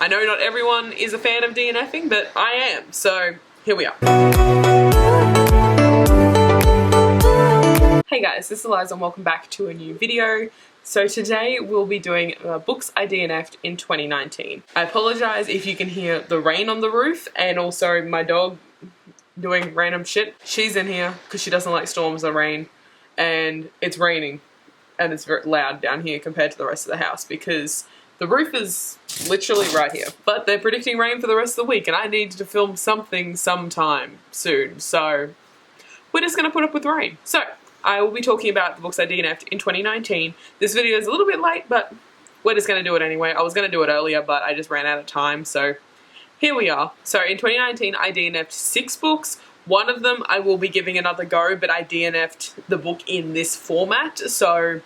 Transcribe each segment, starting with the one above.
I know not everyone is a fan of DNFing, but I am, so here we are. Hey guys, this is Eliza and welcome back to a new video. So today we'll be doing books I DNF'd in 2019. I apologise if you can hear the rain on the roof and also my dog doing random shit. She's in here because she doesn't like storms or rain, and it's raining and it's very loud down here compared to the rest of the house because the roof is literally right here. But they're predicting rain for the rest of the week and I need to film something sometime soon, so we're just gonna put up with rain. So I will be talking about the books I DNF'd in 2019. This video is a little bit late, but we're just gonna do it anyway. I was gonna do it earlier, but I just ran out of time, so here we are. So in 2019, I DNF'd 6 books. One of them I will be giving another go, but I DNF'd the book in this format, so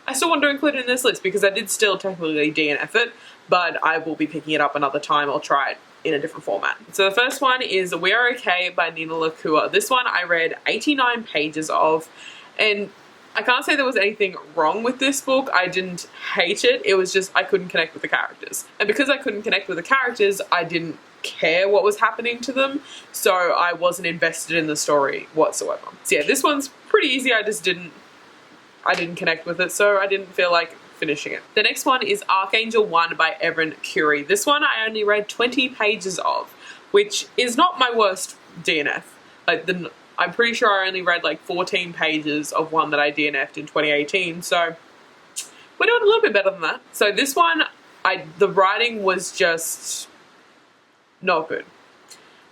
I still want to include it in this list because I did still technically DNF it, but I will be picking it up another time. I'll try it in a different format. So the first one is We Are Okay by Nina Lakua. This one I read 89 pages of, and I can't say there was anything wrong with this book. I didn't hate it. It was just I couldn't connect with the characters. And because I couldn't connect with the characters, I didn't care what was happening to them, so I wasn't invested in the story whatsoever. So yeah, this one's pretty easy. I didn't connect with it, so I didn't feel like finishing it. The next one is Archangel 1 by Evan Curie. This one I only read 20 pages of, which is not my worst DNF. I'm pretty sure I only read like 14 pages of one that I DNF'd in 2018, so we're doing a little bit better than that. So this one, the writing was just not good.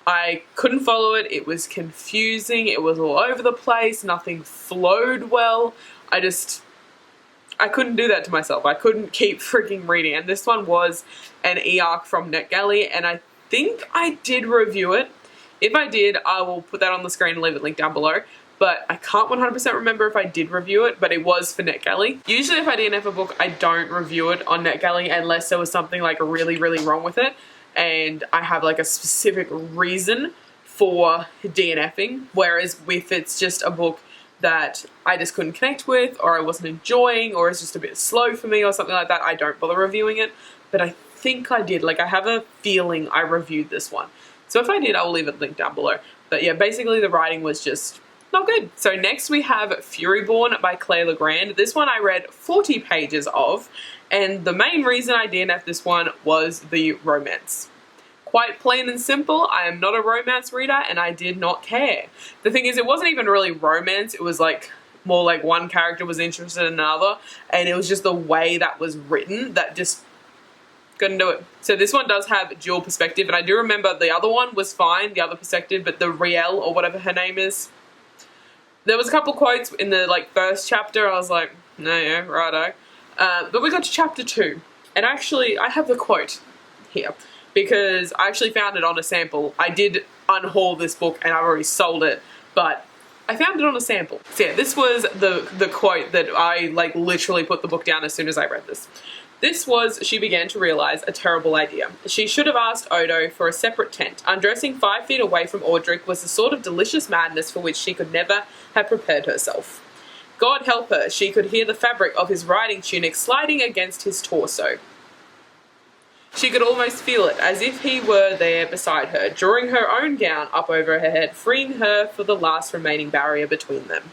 I couldn't follow it. It was confusing. It was all over the place. Nothing flowed well. I couldn't do that to myself. I couldn't keep freaking reading. And this one was an e-arc from NetGalley, and I think I did review it. If I did, I will put that on the screen and leave it linked down below. But I can't 100% remember if I did review it, but it was for NetGalley. Usually if I DNF a book, I don't review it on NetGalley unless there was something like really, really wrong with it, and I have like a specific reason for DNFing. Whereas if it's just a book that I just couldn't connect with, or I wasn't enjoying, or it's just a bit slow for me or something like that, I don't bother reviewing it. But I think I did. Like, I have a feeling I reviewed this one. So if I did, I will leave it linked down below. But yeah, basically the writing was just not good. So next we have Furyborn by Claire Legrand. This one I read 40 pages of, and the main reason I DNF'd this one was the romance. Quite plain and simple, I am not a romance reader and I did not care. The thing is, it wasn't even really romance, it was like more like one character was interested in another, and it was just the way that was written that just couldn't do it. So this one does have dual perspective, and I do remember the other one was fine, the other perspective, but the Riel, or whatever her name is, there was a couple quotes in the like first chapter, I was like, no, yeah, righto. But we got to chapter 2, and actually I have the quote here, because I actually found it on a sample. I did unhaul this book and I've already sold it, but I found it on a sample. So yeah, this was the quote that I like literally put the book down as soon as I read this. This was, she began to realize a terrible idea. She should have asked Odo for a separate tent. Undressing 5 feet away from Audric was the sort of delicious madness for which she could never have prepared herself. God help her, she could hear the fabric of his riding tunic sliding against his torso. She could almost feel it, as if he were there beside her, drawing her own gown up over her head, freeing her for the last remaining barrier between them.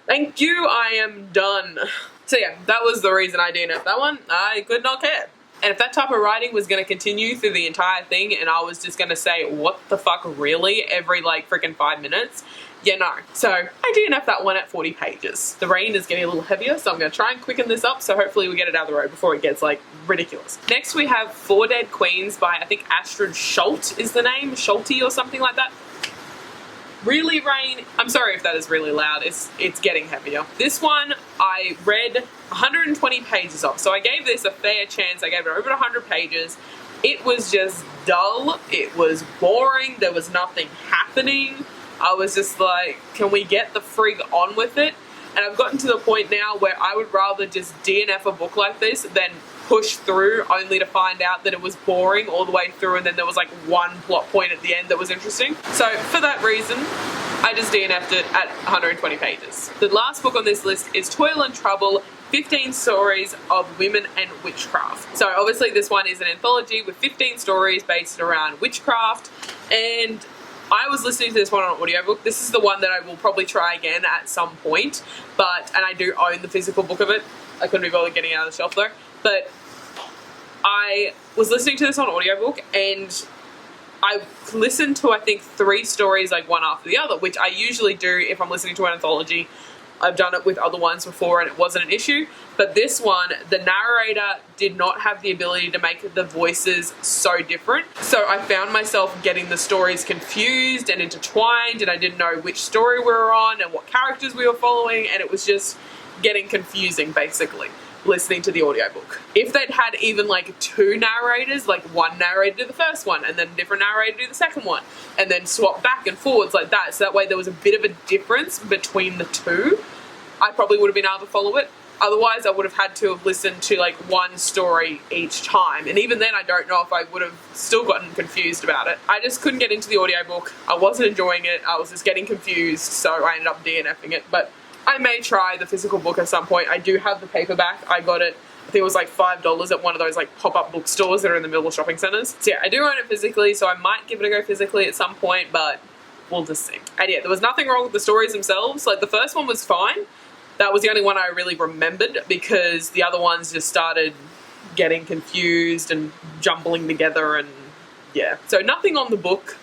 Thank you, I am done. So yeah, that was the reason I DNF'd that one. I could not care. And if that type of writing was going to continue through the entire thing and I was just going to say, what the fuck, really, every like freaking 5 minutes, yeah, no. So I DNF'd that one at 40 pages. The rain is getting a little heavier, so I'm going to try and quicken this up, so hopefully we get it out of the road before it gets like ridiculous. Next we have 4 Dead Queens by, I think Astrid Schult is the name, Schulte or something like that. Really, rain? I'm sorry if that is really loud, it's getting heavier. This one I read 120 pages of, so I gave this a fair chance. I gave it over 100 pages. It was just dull, it was boring, there was nothing happening. I was just like, can we get the frig on with it? And I've gotten to the point now where I would rather just DNF a book like this than push through only to find out that it was boring all the way through and then there was like one plot point at the end that was interesting. So for that reason, I just DNF'd it at 120 pages. The last book on this list is Toil and Trouble 15 stories of women and witchcraft. So obviously this one is an anthology with 15 stories based around witchcraft, and I was listening to this one on audiobook. This is the one that I will probably try again at some point, and I do own the physical book of it. I couldn't be bothered getting it out of the shelf though, but I was listening to this on audiobook, and I listened to, I think, 3 stories like one after the other, which I usually do if I'm listening to an anthology. I've done it with other ones before and it wasn't an issue, but this one, the narrator did not have the ability to make the voices so different. So I found myself getting the stories confused and intertwined, and I didn't know which story we were on and what characters we were following, and it was just getting confusing basically listening to the audiobook. If they'd had even like 2 narrators, like one narrator to the first one and then a different narrator to the second one, and then swap back and forwards like that, so that way there was a bit of a difference between the 2, I probably would have been able to follow it. Otherwise I would have had to have listened to like one story each time, and even then I don't know if I would have still gotten confused about it. I just couldn't get into the audiobook. I wasn't enjoying it. I was just getting confused, so I ended up DNFing it. But I may try the physical book at some point. I do have the paperback. I got it, I think it was like $5 at one of those like pop-up bookstores that are in the middle of shopping centres. So yeah, I do own it physically, so I might give it a go physically at some point, but we'll just see. And yeah, there was nothing wrong with the stories themselves. Like the first one was fine. That was the only one I really remembered, because the other ones just started getting confused and jumbling together, and yeah. So nothing on the book,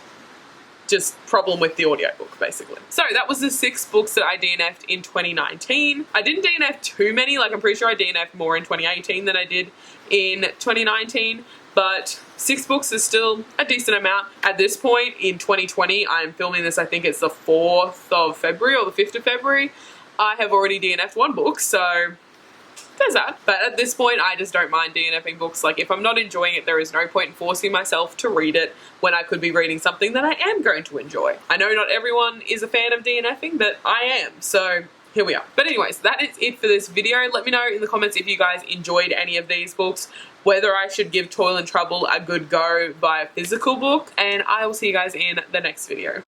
just problem with the audiobook basically. So that was the 6 books that I DNF'd in 2019. I didn't DNF too many, like I'm pretty sure I DNF'd more in 2018 than I did in 2019, but 6 books is still a decent amount. At this point in 2020, I'm filming this, I think it's the 4th of February or the 5th of February. I have already DNF'd 1 book, so there's that. But at this point, I just don't mind DNFing books. Like, if I'm not enjoying it, there is no point in forcing myself to read it when I could be reading something that I am going to enjoy. I know not everyone is a fan of DNFing, but I am, so here we are. But anyways, that is it for this video. Let me know in the comments if you guys enjoyed any of these books, whether I should give Toil and Trouble a good go by a physical book, and I will see you guys in the next video.